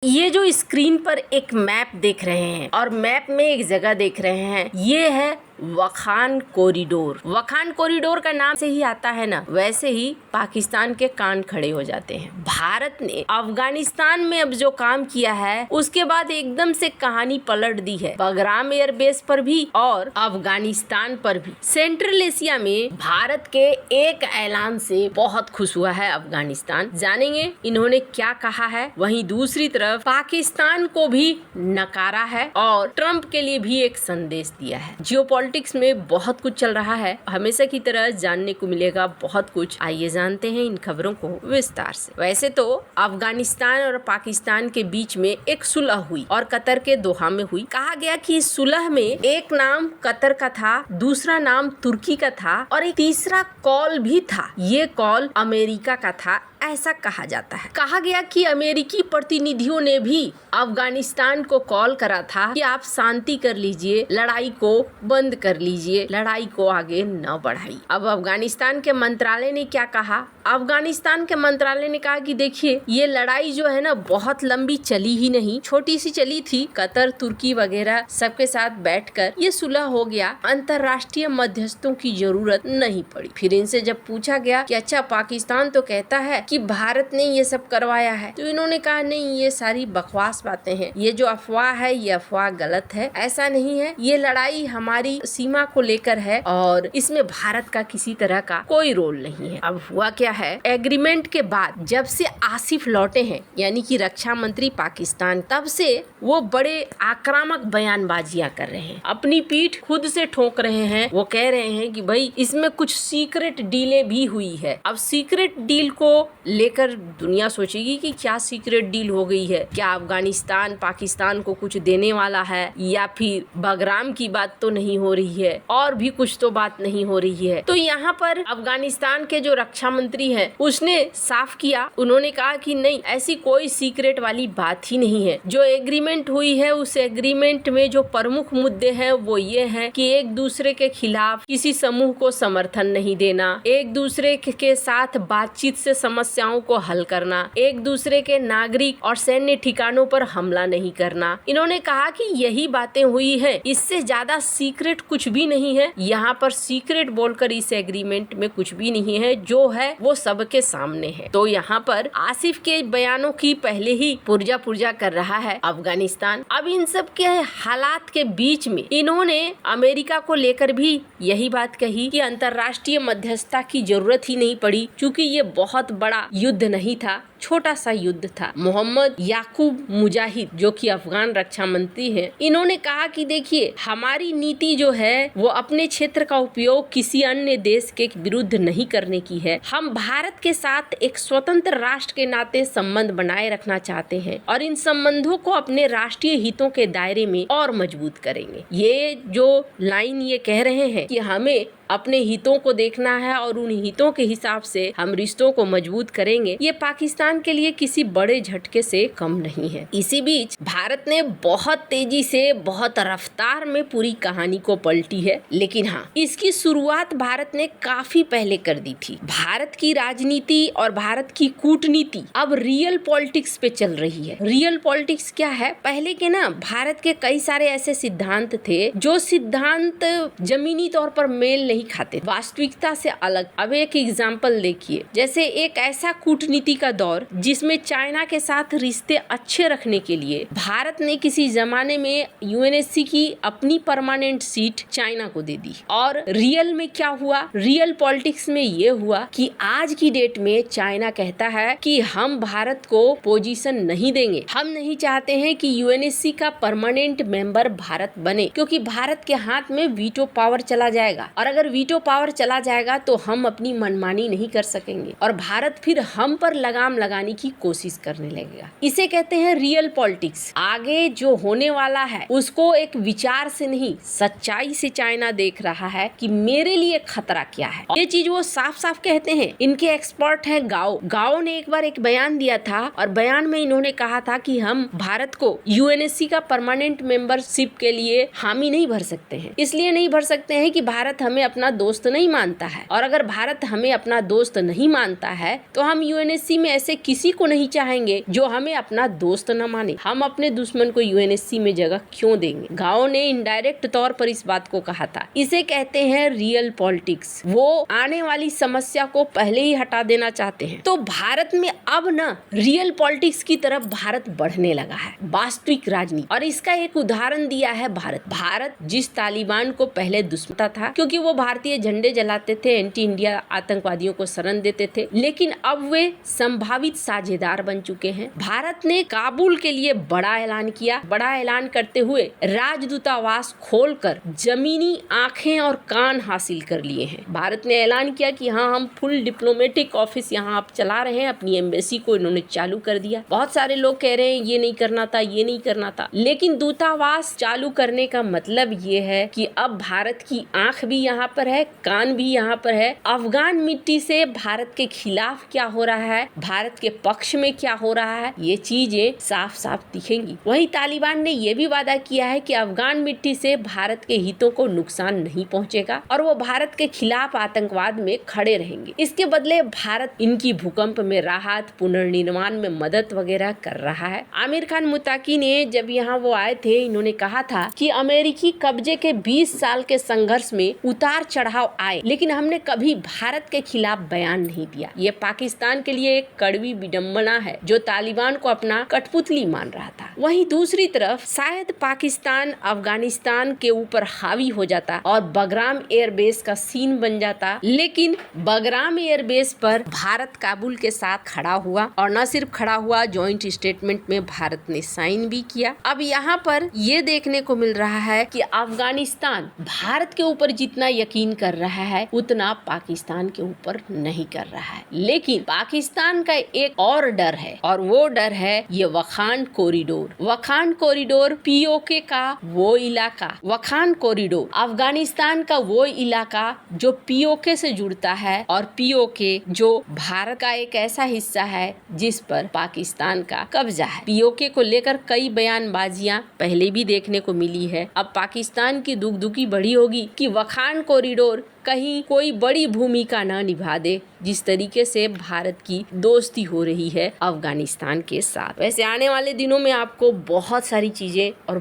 ये जो स्क्रीन पर एक मैप देख रहे हैं और मैप में एक जगह देख रहे हैं, ये है वखान कॉरिडोर। वखान कॉरिडोर का नाम से ही आता है ना, वैसे ही पाकिस्तान के कान खड़े हो जाते हैं। भारत ने अफगानिस्तान में अब जो काम किया है उसके बाद एकदम से कहानी पलट दी है, बगराम एयरबेस पर भी और अफगानिस्तान पर भी। सेंट्रल एशिया में भारत के एक ऐलान से बहुत खुश हुआ है अफगानिस्तान। जानेंगे इन्होंने क्या कहा है। वहीं दूसरी तरफ पाकिस्तान को भी नकारा है और ट्रंप के लिए भी एक संदेश दिया है। जियोपॉलिटिक्स में बहुत कुछ चल रहा है, हमेशा की तरह जानने को मिलेगा बहुत कुछ। आइए जानते हैं इन खबरों को विस्तार से। वैसे तो अफगानिस्तान और पाकिस्तान के बीच में एक सुलह हुई और कतर के दोहा में हुई। कहा गया कि इस सुलह में एक नाम कतर का था, दूसरा नाम तुर्की का था और एक तीसरा कॉल भी था। ये कॉल अमेरिका का था, ऐसा कहा जाता है। कहा गया कि अमेरिकी प्रतिनिधियों ने भी अफगानिस्तान को कॉल करा था कि आप शांति कर लीजिए, लड़ाई को बंद कर लीजिए, लड़ाई को आगे न बढ़ाइए। अब अफगानिस्तान के मंत्रालय ने क्या कहा? अफगानिस्तान के मंत्रालय ने कहा कि देखिए, ये लड़ाई जो है ना बहुत लंबी चली ही नहीं, छोटी सी चली थी। कतर, तुर्की वगैरह सबके साथ बैठकर ये सुलह हो गया, अंतर्राष्ट्रीय मध्यस्थों की जरूरत नहीं पड़ी। फिर इनसे जब पूछा गया कि अच्छा पाकिस्तान तो कहता है कि भारत ने ये सब करवाया है, तो इन्होंने कहा नहीं, ये सारी बकवास बातें हैं, ये जो अफवाह है ये अफवाह गलत है, ऐसा नहीं है। ये लड़ाई हमारी सीमा को लेकर है और इसमें भारत का किसी तरह का कोई रोल नहीं है। अब हुआ क्या है, एग्रीमेंट के बाद जब से आसिफ लौटे हैं, यानी कि रक्षा मंत्री पाकिस्तान, तब से वो बड़े आक्रामक बयानबाजियां कर रहे हैं, अपनी पीठ खुद से ठोक रहे हैं। वो कह रहे हैं कि भाई इसमें कुछ सीक्रेट डीलें भी हुई है। अब सीक्रेट डील को लेकर दुनिया सोचेगी कि क्या सीक्रेट डील हो गई है, क्या अफगानिस्तान पाकिस्तान को कुछ देने वाला है, या फिर बगराम की बात तो नहीं हो रही है, और भी कुछ तो बात नहीं हो रही है। तो यहाँ पर अफगानिस्तान के जो रक्षा मंत्री हैं उसने साफ किया, उन्होंने कहा कि नहीं, ऐसी कोई सीक्रेट वाली बात ही नहीं है। जो एग्रीमेंट हुई है उस एग्रीमेंट में जो प्रमुख मुद्दे हैं वो ये हैं कि एक दूसरे के खिलाफ किसी समूह को समर्थन नहीं देना, एक दूसरे के साथ बातचीत से समस्याओं को हल करना, एक दूसरे के नागरिक और सैन्य ठिकानों पर हमला नहीं करना। इन्होंने कहा कि यही बातें हुई है, इससे ज्यादा सीक्रेट कुछ भी नहीं है। यहाँ पर सीक्रेट बोलकर इस एग्रीमेंट में कुछ भी नहीं है, जो है वो सबके सामने है। तो यहाँ पर आसिफ के बयानों की पहले ही पुर्जा कर रहा है अफगानिस्तान। अब इन सब के हालात के बीच में इन्होंने अमेरिका को लेकर भी यही बात कही कि अंतर्राष्ट्रीय मध्यस्थता की जरूरत ही नहीं पड़ी, क्योंकि ये बहुत बड़ा युद्ध नहीं था, छोटा सा युद्ध था। मोहम्मद याकूब मुजाहिद जो कि अफगान रक्षा मंत्री हैं, इन्होंने कहा कि देखिए, हमारी नीति जो है वो अपने क्षेत्र का उपयोग किसी अन्य देश के विरुद्ध नहीं करने की है। हम भारत के साथ एक स्वतंत्र राष्ट्र के नाते संबंध बनाए रखना चाहते हैं और इन संबंधों को अपने राष्ट्रीय हितों के दायरे में और मजबूत करेंगे। ये जो लाइन ये कह रहे हैं कि हमें अपने हितों को देखना है और उन हितों के हिसाब से हम रिश्तों को मजबूत करेंगे, ये पाकिस्तान के लिए किसी बड़े झटके से कम नहीं है। इसी बीच भारत ने बहुत तेजी से, बहुत रफ्तार में पूरी कहानी को पलटी है, लेकिन हाँ, इसकी शुरुआत भारत ने काफी पहले कर दी थी। भारत की राजनीति और भारत की कूटनीति अब रियल पॉलिटिक्स पे चल रही है। रियल पॉलिटिक्स क्या है? पहले के ना भारत के कई सारे ऐसे सिद्धांत थे जो सिद्धांत जमीनी तौर पर मेल नहीं खाते, वास्तविकता से अलग। अब एक एग्जांपल देखिए, जैसे एक ऐसा कूटनीति का दौर जिसमें चाइना के साथ रिश्ते अच्छे रखने के लिए भारत ने किसी जमाने में यूएनएससी की अपनी परमानेंट सीट चाइना को दे दी। और रियल में क्या हुआ? रियल पॉलिटिक्स में ये हुआ कि आज की डेट में चाइना कहता है कि हम भारत को पोजीशन नहीं देंगे, हम नहीं चाहते हैं कि यूएनएससी का परमानेंट मेंबर भारत बने, क्योंकि भारत के हाथ में वीटो पावर चला जाएगा और अगर वीटो पावर चला जाएगा तो हम अपनी मनमानी नहीं कर सकेंगे और भारत फिर हम पर लगाम लगाने की कोशिश करने लगेगा। इसे कहते हैं रियल पॉलिटिक्स। आगे जो होने वाला है उसको एक विचार से नहीं, सच्चाई से चाइना देख रहा है कि मेरे लिए खतरा क्या है। ये चीज वो साफ साफ कहते हैं। इनके एक्सपर्ट हैं गाओ ने एक बार एक बयान दिया था और बयान में इन्होंने कहा था कि हम भारत को यूएनएससी का परमानेंट मेंबरशिप के लिए हामी नहीं भर सकते हैं। इसलिए नहीं भर सकते हैं कि भारत हमें अपना अपना दोस्त नहीं मानता है, और अगर भारत हमें अपना दोस्त नहीं मानता है तो हम यूएनएससी में ऐसे किसी को नहीं चाहेंगे जो हमें अपना दोस्त न माने। हम अपने दुश्मन को यूएनएससी में जगह क्यों देंगे? गाओ ने इनडायरेक्ट तौर पर इस बात को कहा था। इसे कहते हैं रियल पॉलिटिक्स। वो आने वाली समस्या को पहले ही हटा देना चाहते हैं। तो भारत में अब न रियल पॉलिटिक्स की तरफ भारत बढ़ने लगा है, वास्तविक राजनीति। और इसका एक उदाहरण दिया है भारत जिस तालिबान को पहले दुश्मन था क्योंकि वो भारतीय झंडे जलाते थे, एंटी इंडिया आतंकवादियों को शरण देते थे, लेकिन अब वे संभावित साझेदार बन चुके हैं। भारत ने काबुल के लिए बड़ा ऐलान किया। बड़ा ऐलान करते हुए राजदूतावास खोलकर जमीनी आंखें और कान हासिल कर लिए हैं। भारत ने ऐलान किया कि हाँ, हम फुल डिप्लोमेटिक ऑफिस यहाँ आप चला रहे हैं। अपनी एम्बेसी को इन्होंने चालू कर दिया। बहुत सारे लोग कह रहे हैं ये नहीं करना था, ये नहीं करना था, लेकिन दूतावास चालू करने का मतलब ये है कि अब भारत की आंख भी यहाँ पर है, कान भी यहाँ पर है। अफगान मिट्टी से भारत के खिलाफ क्या हो रहा है, भारत के पक्ष में क्या हो रहा है, ये चीजें साफ साफ दिखेंगी। वहीं तालिबान ने यह भी वादा किया है कि अफगान मिट्टी से भारत के हितों को नुकसान नहीं पहुंचेगा और वो भारत के खिलाफ आतंकवाद में खड़े रहेंगे। इसके बदले भारत इनकी भूकंप में राहत, पुनर्निर्माण में मदद वगैरह कर रहा है। आमिर खान मुत्ताकी ने जब यहाँ वो आए थे, इन्होंने कहा था कि अमेरिकी कब्जे के 20 साल के संघर्ष में उतार चढ़ाव आए, लेकिन हमने कभी भारत के खिलाफ बयान नहीं दिया। ये पाकिस्तान के लिए एक कड़वी विडंबना है जो तालिबान को अपना कठपुतली मान रहा था। वहीं दूसरी तरफ शायद पाकिस्तान अफगानिस्तान के ऊपर हावी हो जाता और बगराम एयरबेस का सीन बन जाता, लेकिन बगराम एयरबेस पर भारत काबुल के साथ खड़ा हुआ, और न सिर्फ खड़ा हुआ, जॉइंट स्टेटमेंट में भारत ने साइन भी किया। अब यहाँ पर ये देखने को मिल रहा है कि अफगानिस्तान भारत के ऊपर जितना यकीन कर रहा है उतना पाकिस्तान के ऊपर नहीं कर रहा है। लेकिन पाकिस्तान का एक और डर है, और वो डर है ये वखान कॉरिडोर। वखान कॉरिडोर पीओके का वो इलाका, वखान कॉरिडोर अफगानिस्तान का वो इलाका जो पीओके से जुड़ता है, और पीओके जो भारत का एक ऐसा हिस्सा है जिस पर पाकिस्तान का कब्जा है। पीओके को लेकर कई बयानबाजियां पहले भी देखने को मिली है। अब पाकिस्तान की दुखी बढ़ी होगी कि वखान कॉरिडोर कहीं कोई बड़ी भूमिका न निभा दे, जिस तरीके से भारत की दोस्ती हो रही है अफगानिस्तान के साथ। वैसे आने वाले दिनों में आपको बहुत सारी चीजें और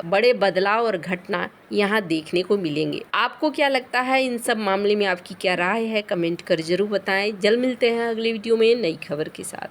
बड़े बदलाव और घटना यहाँ देखने को मिलेंगे। आपको क्या लगता है इन सब मामले में, आपकी क्या राय है, कमेंट कर जरूर बताएं। जल्द मिलते हैं अगले वीडियो में नई खबर के साथ।